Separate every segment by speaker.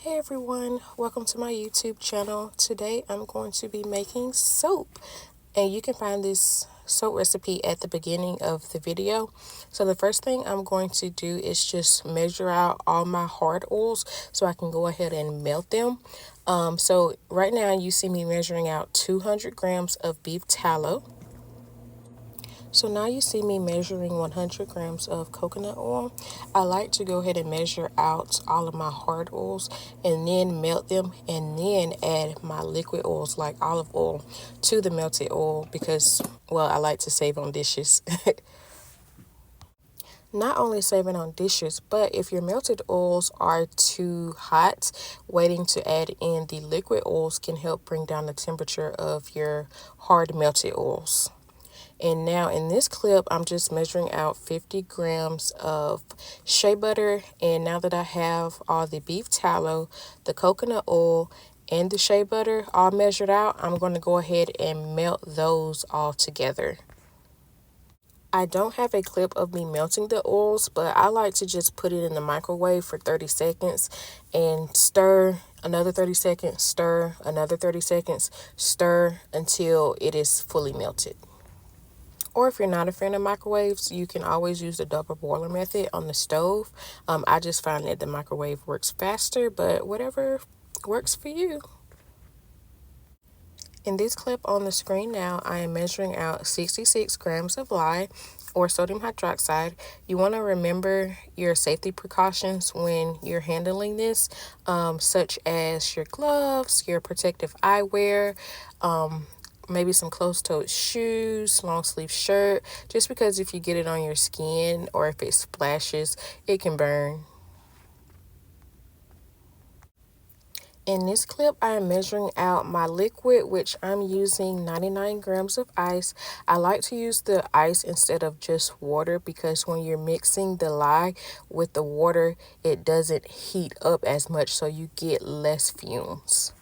Speaker 1: Hey everyone, welcome to my YouTube channel. Today I'm going to be making soap, and you can find this soap recipe at the beginning of the video. So the first thing I'm going to do is just measure out all my hard oils so I can go ahead and melt them. So right now you see me measuring out 200 grams of beef tallow. So now you see me measuring 100 grams of coconut oil. I like to go ahead and measure out all of my hard oils and then melt them and then add my liquid oils like olive oil to the melted oil because, well, I like to save on dishes. Not only saving on dishes, but if your melted oils are too hot, waiting to add in the liquid oils can help bring down the temperature of your hard melted oils. And now in this clip, I'm just measuring out 50 grams of shea butter. And now that I have all the beef tallow, the coconut oil, and the shea butter all measured out, I'm going to go ahead and melt those all together. I don't have a clip of me melting the oils, but I like to just put it in the microwave for 30 seconds and stir another 30 seconds, stir another 30 seconds, stir until it is fully melted. Or if you're not a fan of microwaves, you can always use the double boiler method on the stove. I just find that the microwave works faster, but whatever works for you. In this clip on the screen now, I am measuring out 66 grams of lye or sodium hydroxide. You want to remember your safety precautions when you're handling this, such as your gloves, your protective eyewear, maybe some closed-toed shoes, long sleeve shirt, just because if you get it on your skin or if it splashes, it can burn. In this clip, I am measuring out my liquid, which I'm using 99 grams of ice. I like to use the ice instead of just water because when you're mixing the lye with the water, it doesn't heat up as much, so you get less fumes.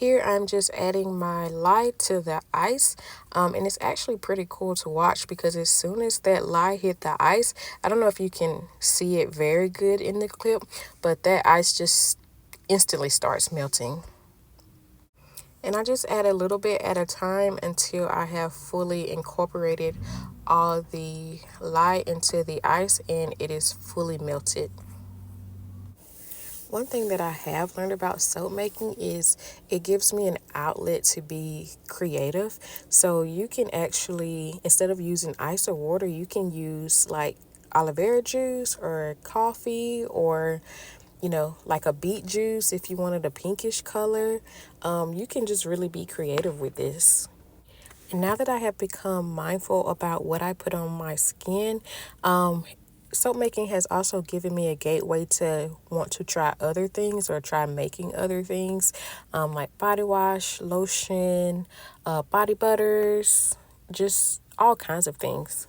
Speaker 1: Here I'm just adding my lye to the ice, and it's actually pretty cool to watch because as soon as that lye hit the ice, I don't know if you can see it very good in the clip, but that ice just instantly starts melting. And I just add a little bit at a time until I have fully incorporated all the lye into the ice and it is fully melted. One thing that I have learned about soap making is it gives me an outlet to be creative. So you can actually, instead of using ice or water, you can use like aloe vera juice or coffee or, like a beet juice if you wanted a pinkish color. You can just really be creative with this. And now that I have become mindful about what I put on my skin, soap making has also given me a gateway to want to try other things or try making other things, like body wash, lotion, body butters, just all kinds of things.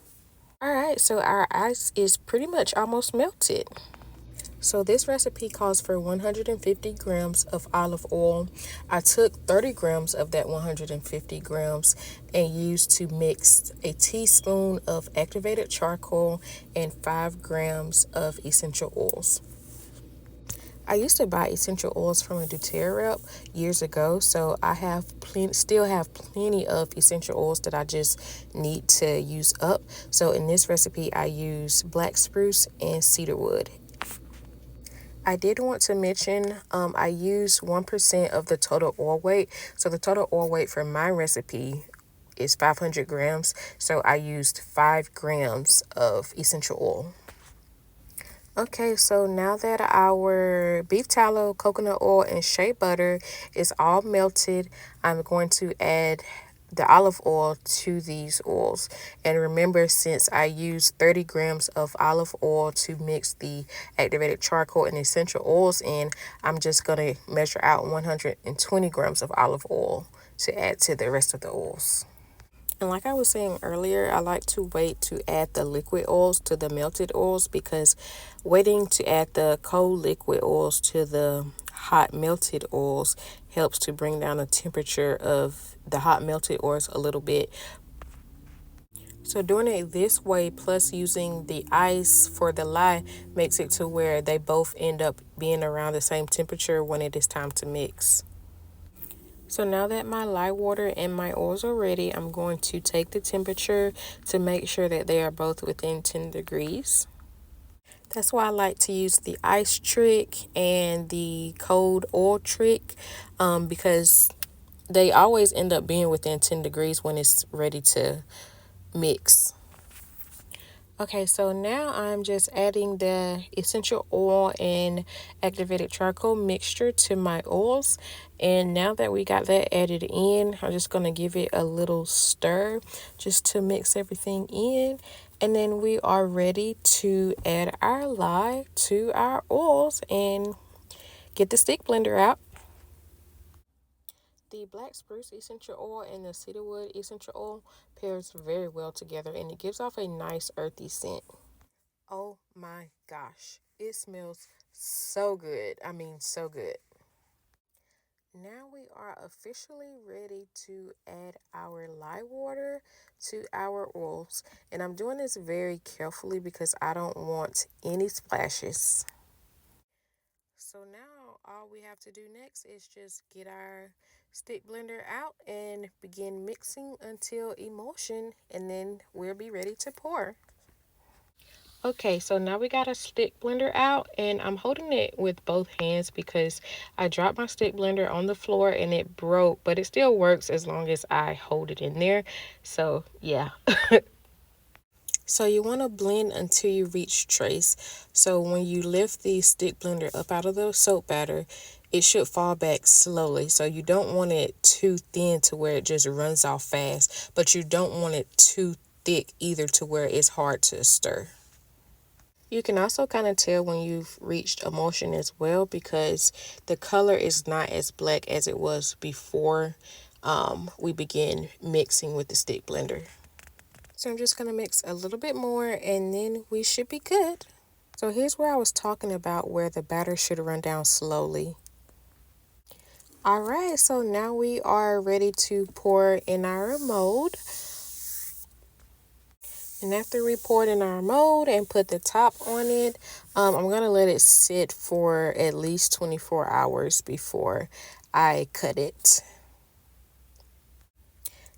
Speaker 1: All right, so our ice is pretty much almost melted. So this recipe calls for 150 grams of olive oil. I took 30 grams of that 150 grams and used to mix a teaspoon of activated charcoal and 5 grams of essential oils. I used to buy essential oils from a doTERRA rep years ago, so I have still have plenty of essential oils that I just need to use up. So in this recipe, I use black spruce and cedarwood. I did want to mention I use 1% of the total oil weight. So the total oil weight for my recipe is 500 grams. So I used 5 grams of essential oil. Okay, so now that our beef tallow, coconut oil, and shea butter is all melted, I'm going to add the olive oil to these oils. And remember, since I used 30 grams of olive oil to mix the activated charcoal and essential oils in, I'm just going to measure out 120 grams of olive oil to add to the rest of the oils. And like I was saying earlier, I like to wait to add the liquid oils to the melted oils because waiting to add the cold liquid oils to the hot melted oils helps to bring down the temperature of the hot melted oils a little bit. So doing it this way plus using the ice for the lye makes it to where they both end up being around the same temperature when it is time to mix. So now that my lye water and my oils are ready, I'm going to take the temperature to make sure that they are both within 10 degrees. That's why I like to use the ice trick and the cold oil trick, because they always end up being within 10 degrees when it's ready to mix. Okay, so now I'm just adding the essential oil and activated charcoal mixture to my oils. And now that we got that added in, I'm just going to give it a little stir just to mix everything in. And then we are ready to add our lye to our oils and get the stick blender out. The black spruce essential oil and the cedarwood essential oil pairs very well together and it gives off a nice earthy scent. Oh my gosh, it smells so good. I mean, so good. Now we are officially ready to add our lye water to our oils. And I'm doing this very carefully because I don't want any splashes. So now all we have to do next is just get our stick blender out and begin mixing until emulsion, and then we'll be ready to pour. Okay, so now we got a stick blender out and I'm holding it with both hands because I dropped my stick blender on the floor and it broke, but it still works as long as I hold it in there. So yeah. So you want to blend until you reach trace. So when you lift the stick blender up out of the soap batter, it should fall back slowly. So you don't want it too thin to where it just runs off fast, but you don't want it too thick either to where it's hard to stir. You can also kind of tell when you've reached emulsion as well because the color is not as black as it was before we begin mixing with the stick blender. So I'm just going to mix a little bit more and then we should be good. So here's where I was talking about where the batter should run down slowly. All right, so now we are ready to pour in our mold. And after we pour it in our mold and put the top on it, I'm going to let it sit for at least 24 hours before I cut it.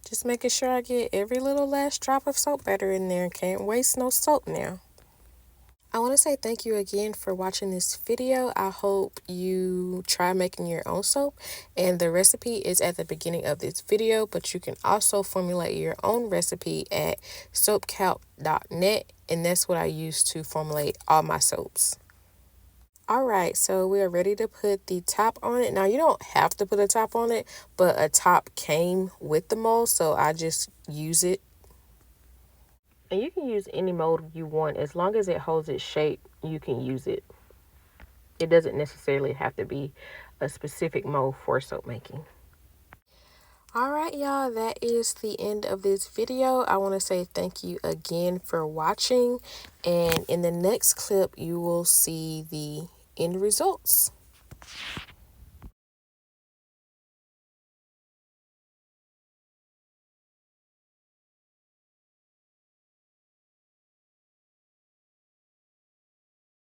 Speaker 1: Just making sure I get every little last drop of soap batter in there. Can't waste no soap now. I want to say thank you again for watching this video. I hope you try making your own soap, and the recipe is at the beginning of this video, but you can also formulate your own recipe at soapcalc.net, and that's what I use to formulate all my soaps. All right, so we are ready to put the top on it. Now, you don't have to put a top on it, but a top came with the mold, so I just use it. And you can use any mold you want. As long as it holds its shape, you can use it. It doesn't necessarily have to be a specific mold for soap making. All right, y'all, that is the end of this video. I want to say thank you again for watching. And in the next clip, you will see the end results.